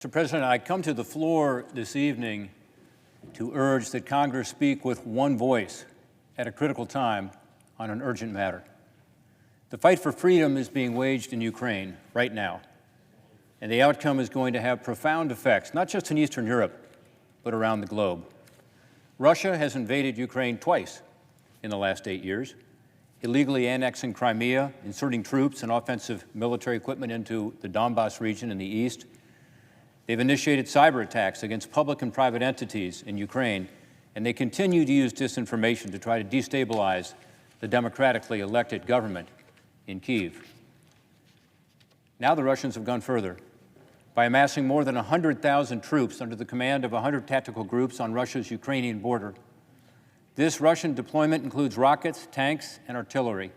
Mr. President, I come to the floor this evening to urge that Congress speak with one voice at a critical time on an urgent matter. The fight for freedom is being waged in Ukraine right now, and the outcome is going to have profound effects, not just in Eastern Europe, but around the globe. Russia has invaded Ukraine twice in the last 8 years, illegally annexing Crimea, inserting troops and offensive military equipment into the Donbas region in the east. They've initiated cyber attacks against public and private entities in Ukraine, and they continue to use disinformation to try to destabilize the democratically elected government in Kyiv. Now the Russians have gone further by amassing more than 100,000 troops under the command of 100 tactical groups on Russia's Ukrainian border. This Russian deployment includes rockets, tanks, and artillery,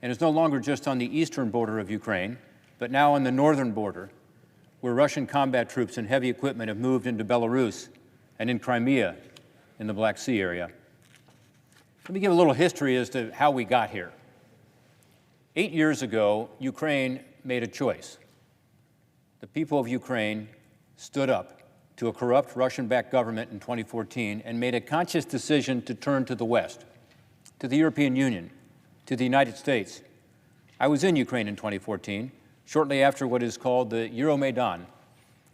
and is no longer just on the eastern border of Ukraine, but now on the northern border, where Russian combat troops and heavy equipment have moved into Belarus and in Crimea in the Black Sea area. Let me give a little history as to how we got here. 8 years ago, Ukraine made a choice. The people of Ukraine stood up to a corrupt Russian-backed government in 2014 and made a conscious decision to turn to the West, to the European Union, to the United States. I was in Ukraine in 2014, shortly after what is called the Euromaidan,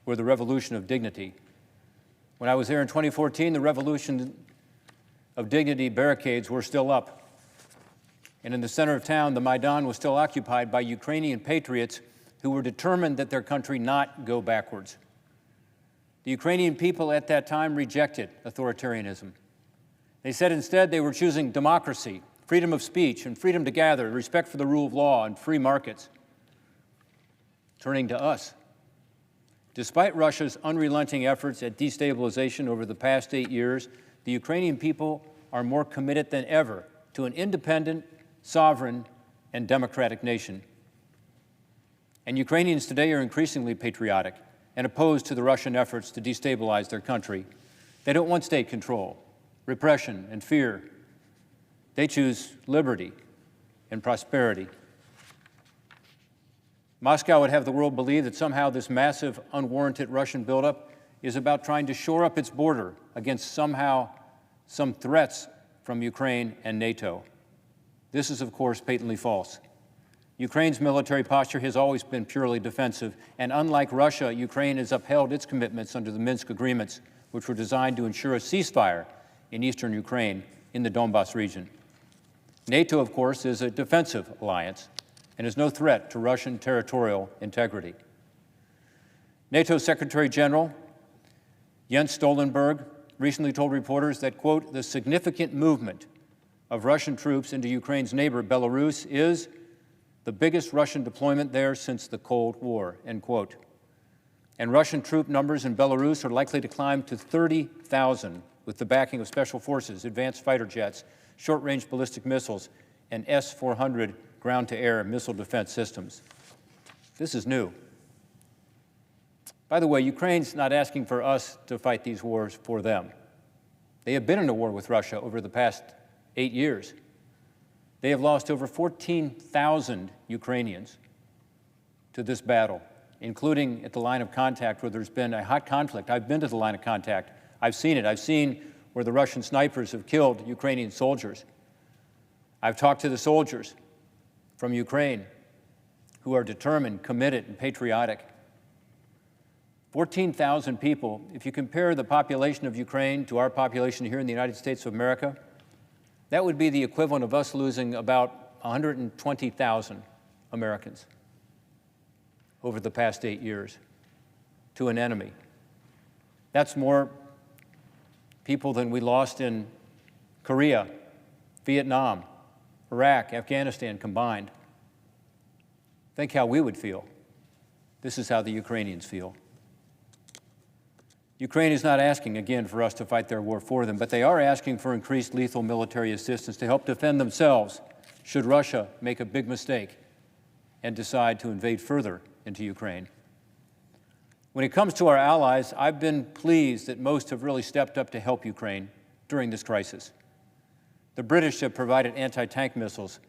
or the Revolution of Dignity. When I was there in 2014, the Revolution of Dignity barricades were still up. And in the center of town, the Maidan was still occupied by Ukrainian patriots who were determined that their country not go backwards. The Ukrainian people at that time rejected authoritarianism. They said instead they were choosing democracy, freedom of speech, and freedom to gather, respect for the rule of law, and free markets. Turning to us. Despite Russia's unrelenting efforts at destabilization over the past 8 years, the Ukrainian people are more committed than ever to an independent, sovereign, and democratic nation. And Ukrainians today are increasingly patriotic and opposed to the Russian efforts to destabilize their country. They don't want state control, repression, and fear. They choose liberty and prosperity. Moscow would have the world believe that somehow this massive, unwarranted Russian buildup is about trying to shore up its border against some threats from Ukraine and NATO. This is, of course, patently false. Ukraine's military posture has always been purely defensive, and unlike Russia, Ukraine has upheld its commitments under the Minsk agreements, which were designed to ensure a ceasefire in eastern Ukraine in the Donbas region. NATO, of course, is a defensive alliance and is no threat to Russian territorial integrity. NATO Secretary General Jens Stoltenberg recently told reporters that, quote, the significant movement of Russian troops into Ukraine's neighbor Belarus is the biggest Russian deployment there since the Cold War, end quote. And Russian troop numbers in Belarus are likely to climb to 30,000 with the backing of special forces, advanced fighter jets, short-range ballistic missiles, and S-400 ground-to-air missile defense systems. This is new. By the way, Ukraine's not asking for us to fight these wars for them. They have been in a war with Russia over the past 8 years. They have lost over 14,000 Ukrainians to this battle, including at the line of contact where there's been a hot conflict. I've been to the line of contact. I've seen it. I've seen where the Russian snipers have killed Ukrainian soldiers. I've talked to the soldiers from Ukraine who are determined, committed, and patriotic. 14,000 people. If you compare the population of Ukraine to our population here in the United States of America, that would be the equivalent of us losing about 120,000 Americans over the past 8 years to an enemy. That's more people than we lost in Korea, Vietnam, Iraq, Afghanistan combined. Think how we would feel. This is how the Ukrainians feel. Ukraine is not asking, again, for us to fight their war for them, but they are asking for increased lethal military assistance to help defend themselves should Russia make a big mistake and decide to invade further into Ukraine. When it comes to our allies, I've been pleased that most have really stepped up to help Ukraine during this crisis. The British have provided anti-tank missiles.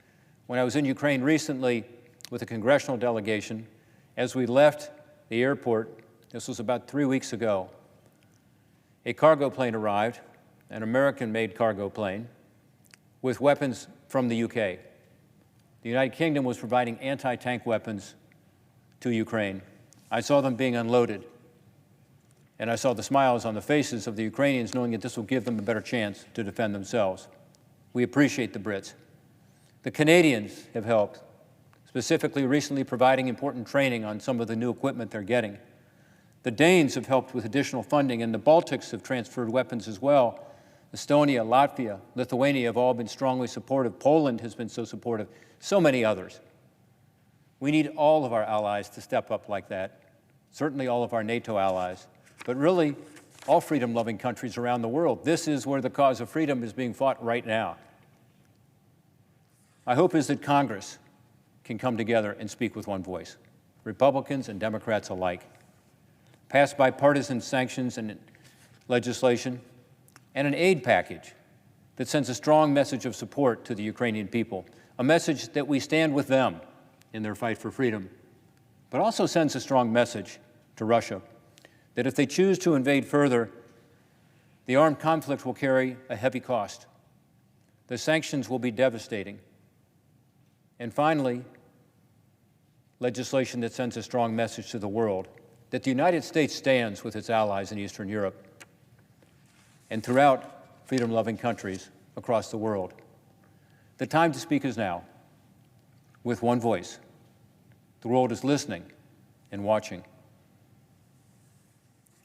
When I was in Ukraine recently with a congressional delegation, as we left the airport, This was about 3 weeks ago. A cargo plane arrived, an American-made cargo plane, with weapons from the UK. The United Kingdom was providing anti-tank weapons to Ukraine. I saw them being unloaded, and I saw the smiles on the faces of the Ukrainians, knowing that this will give them a better chance to defend themselves. We appreciate the Brits. The Canadians have helped, specifically recently providing important training on some of the new equipment they're getting. The Danes have helped with additional funding, and the Baltics have transferred weapons as well. Estonia, Latvia, Lithuania have all been strongly supportive. Poland has been so supportive. So many others. We need all of our allies to step up like that, certainly all of our NATO allies, but really all freedom-loving countries around the world. This is where the cause of freedom is being fought right now. My hope is that Congress can come together and speak with one voice, Republicans and Democrats alike, pass bipartisan sanctions and legislation, and an aid package that sends a strong message of support to the Ukrainian people, a message that we stand with them in their fight for freedom, but also sends a strong message to Russia that if they choose to invade further, the armed conflict will carry a heavy cost. The sanctions will be devastating. And finally, legislation that sends a strong message to the world that the United States stands with its allies in Eastern Europe and throughout freedom-loving countries across the world. The time to speak is now, with one voice. The world is listening and watching.